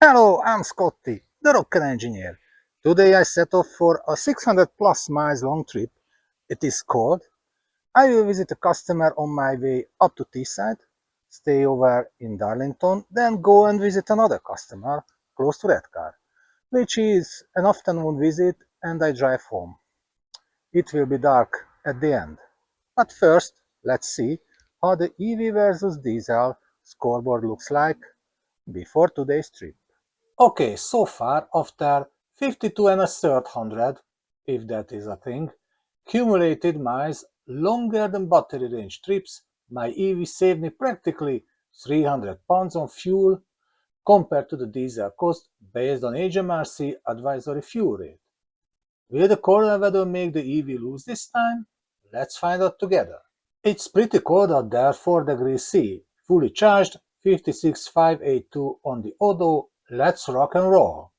Hello, I'm Scotty, the rocket engineer. Today I set off for a 600 plus miles long trip. It is cold. I will visit a customer on my way up to Teesside, stay over in Darlington, then go and visit another customer close to Redcar, which is an afternoon visit, and I drive home. It will be dark at the end. But first, let's see how the EV versus diesel scoreboard looks like before today's trip. Okay, so far, after 52 and a third hundred, if that is a thing, cumulated miles longer than battery range trips, my EV saved me practically 300 pounds on fuel compared to the diesel cost based on HMRC advisory fuel rate. Will the colder weather make the EV lose this time? Let's find out together. It's pretty cold out there, 4 degrees C, fully charged, 56,582 on the Odo. Let's rock and roll.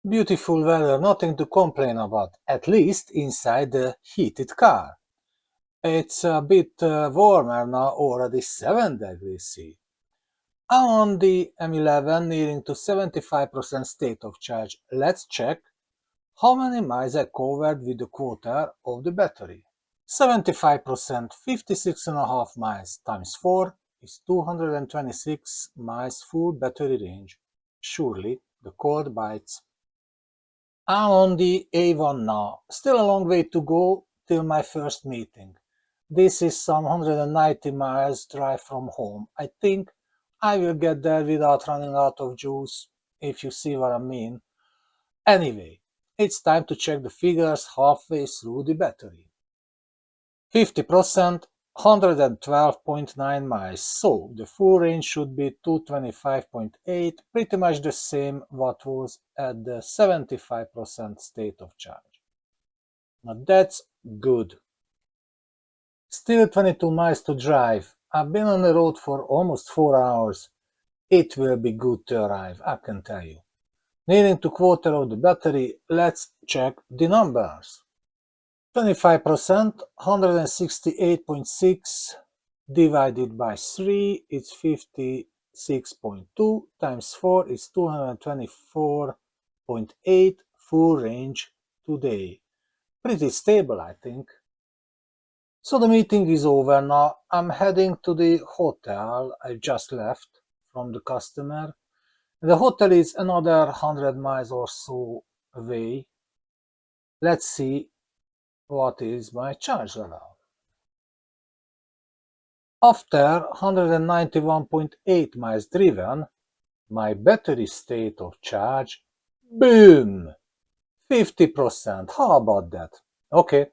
Beautiful weather, nothing to complain about, at least inside the heated car. It's a bit warmer now, already 7 degrees C. I'm on the M11, nearing to 75% state of charge. Let's check how many miles I covered with the quarter of the battery. 75%, 56.5 miles times 4 is 226 miles full battery range. Surely the cold bites. I'm on the A1 now, still a long way to go till my first meeting. This is some 190 miles drive from home. I think I will get there without running out of juice, if you see what I mean. Anyway, it's time to check the figures halfway through the battery. 50%, 112.9 miles, so the full range should be 225.8, pretty much the same what was at the 75% state of charge. Now that's good. Still 22 miles to drive. I've been on the road for almost 4 hours. It will be good to arrive, I can tell you. Nearing to quarter of the battery, let's check the numbers. 25%, 168.6 divided by 3 is 56.2 times 4 is 224.8 full range today. Pretty stable, I think. So the meeting is over now. I'm heading to the hotel I just left from the customer. The hotel is another 100 miles or so away. Let's see what is my charge level. After 191.8 miles driven, my battery state of charge, boom, 50%. How about that? Okay,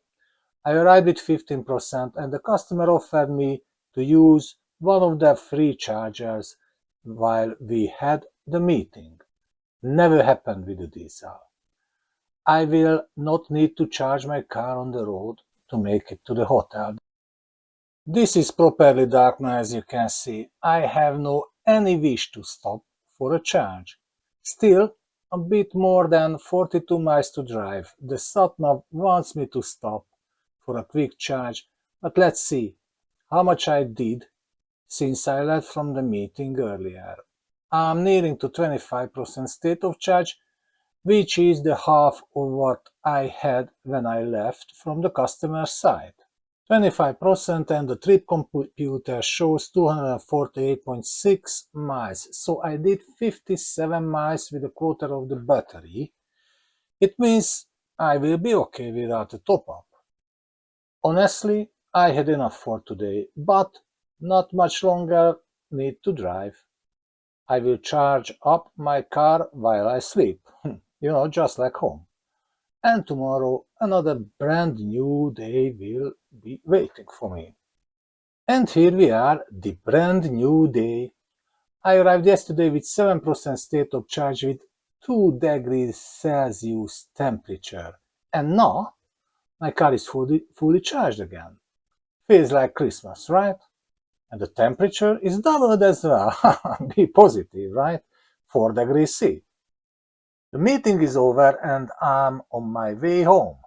I arrived with 15% and the customer offered me to use one of their free chargers while we had the meeting. Never happened with the diesel. I will not need to charge my car on the road to make it to the hotel. This is properly dark now, as you can see. I have no any wish to stop for a charge. Still, a bit more than 42 miles to drive. The SatNav wants me to stop for a quick charge, but let's see how much I did since I left from the meeting earlier. I'm nearing to 25% state of charge, which is the half of what I had when I left from the customer side. 25% and the trip computer shows 248.6 miles, so I did 57 miles with a quarter of the battery. It means I will be okay without a top-up. Honestly, I had enough for today, but not much longer need to drive. I will charge up my car while I sleep, just like home. And tomorrow another brand new day will be waiting for me. And here we are, the brand new day. I arrived yesterday with 7% state of charge with 2 degrees Celsius temperature. And now my car is fully charged again. Feels like Christmas, right? And the temperature is doubled as well. Be positive, right? 4 degrees C. The meeting is over and I'm on my way home.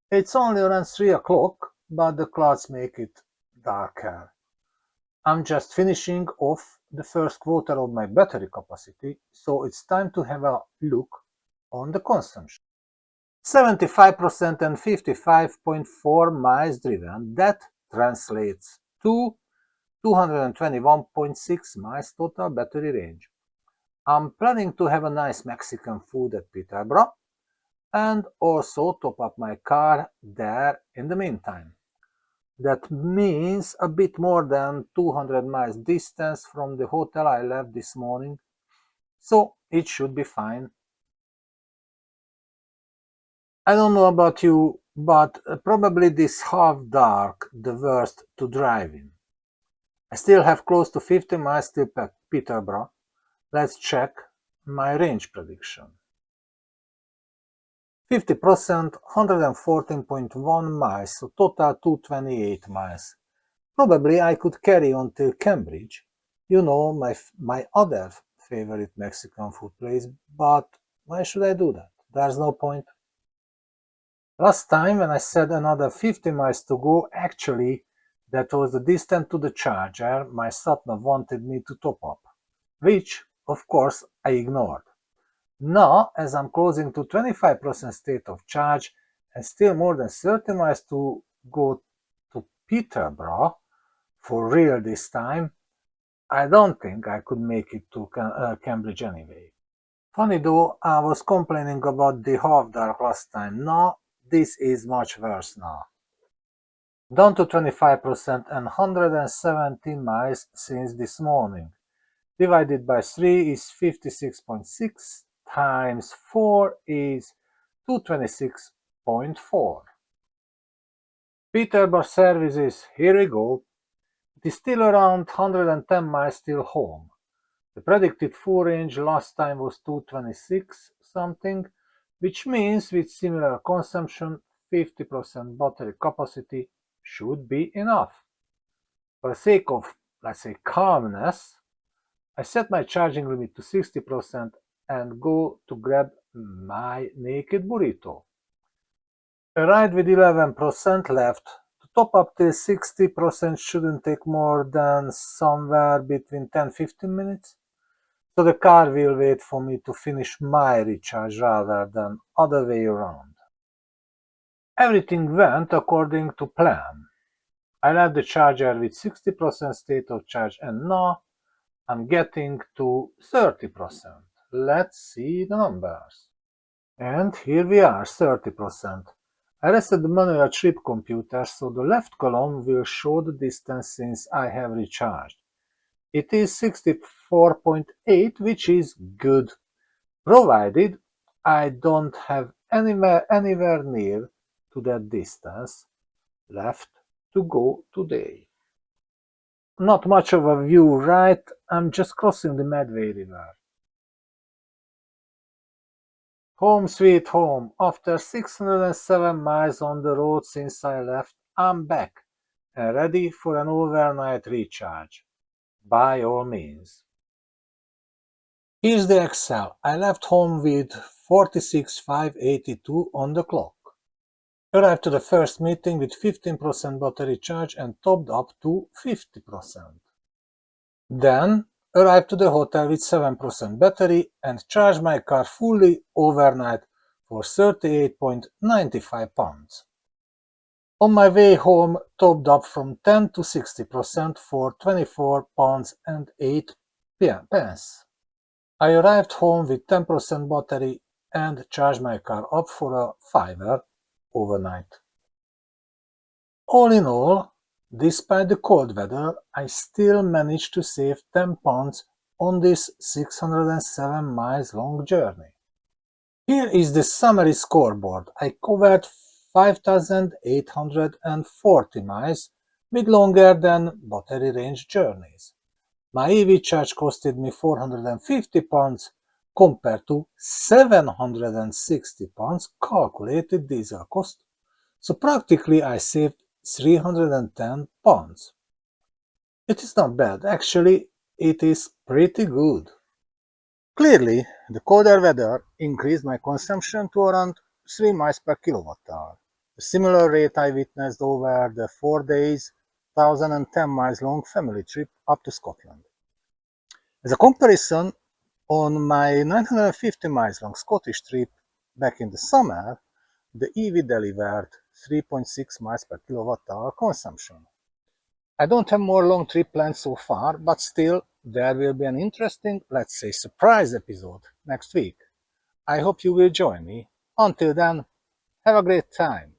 It's only around 3 o'clock, but the clouds make it darker. I'm just finishing off the first quarter of my battery capacity, so it's time to have a look on the consumption. 75% and 55.4 miles driven, that translates to 221.6 miles total battery range. I'm planning to have a nice Mexican food at Peterborough and also top up my car there in the meantime. That means a bit more than 200 miles distance from the hotel I left this morning, so it should be fine. I don't know about you, but probably this half-dark the worst to drive in. I still have close to 50 miles till Peterborough. Let's check my range prediction. 50%, 114.1 miles, so total 228 miles. Probably I could carry on till Cambridge, you know, my other favorite Mexican food place, but why should I do that? There's no point. Last time when I said another 50 miles to go, actually that was the distance to the charger my sat-nav wanted me to top up, which, of course, I ignored. Now, as I'm closing to 25% state of charge and still more than 30 miles to go to Peterborough, for real this time, I don't think I could make it to Cambridge anyway. Funny though, I was complaining about the half-dark last time. Now, this is much worse now. Down to 25% and 117 miles since this morning. Divided by 3 is 56.6 times 4 is 226.4. Peterborough services, here we go. It is still around 110 miles till home. The predicted full range last time was 226 something, which means with similar consumption, 50% battery capacity should be enough. For the sake of, let's say, calmness, I set my charging limit to 60% and go to grab my naked burrito. A ride with 11% left. To top up till 60% shouldn't take more than somewhere between 10-15 minutes. So the car will wait for me to finish my recharge rather than other way around. Everything went according to plan. I left the charger with 60% state of charge and now I'm getting to 30%. Let's see the numbers. And here we are, 30%. I reset the manual trip computer so the left column will show the distance since I have recharged. It is 64.8, which is good, provided I don't have anywhere near to that distance left to go today. Not much of a view, right? I'm just crossing the Medway River. Home sweet home. After 607 miles on the road since I left, I'm back and ready for an overnight recharge. By all means. Here's the Excel. I left home with 46,582 on the clock. Arrived to the first meeting with 15% battery charge and topped up to 50%. Then arrived to the hotel with 7% battery and charged my car fully overnight for 38.95 pounds. On my way home, topped up from 10 to 60% for 24 pounds and 8 pence. I arrived home with 10% battery and charged my car up for a fiver overnight. All in all, despite the cold weather, I still managed to save 10 pounds on this 607 miles long journey. Here is the summary scoreboard. I covered 5,840 miles with longer than battery range journeys. My EV charge costed me 450 pounds compared to 760 pounds calculated diesel cost, so practically I saved 310 pounds. It is not bad, actually it is pretty good. Clearly, the colder weather increased my consumption to around 3 miles per kilowatt-hour, a similar rate I witnessed over the 4 days, 1,010 miles long family trip up to Scotland. As a comparison, on my 950 miles long Scottish trip back in the summer, the EV delivered 3.6 miles per kilowatt hour consumption. I don't have more long trip plans so far, but still, there will be an interesting, let's say, surprise episode next week. I hope you will join me. Until then, have a great time.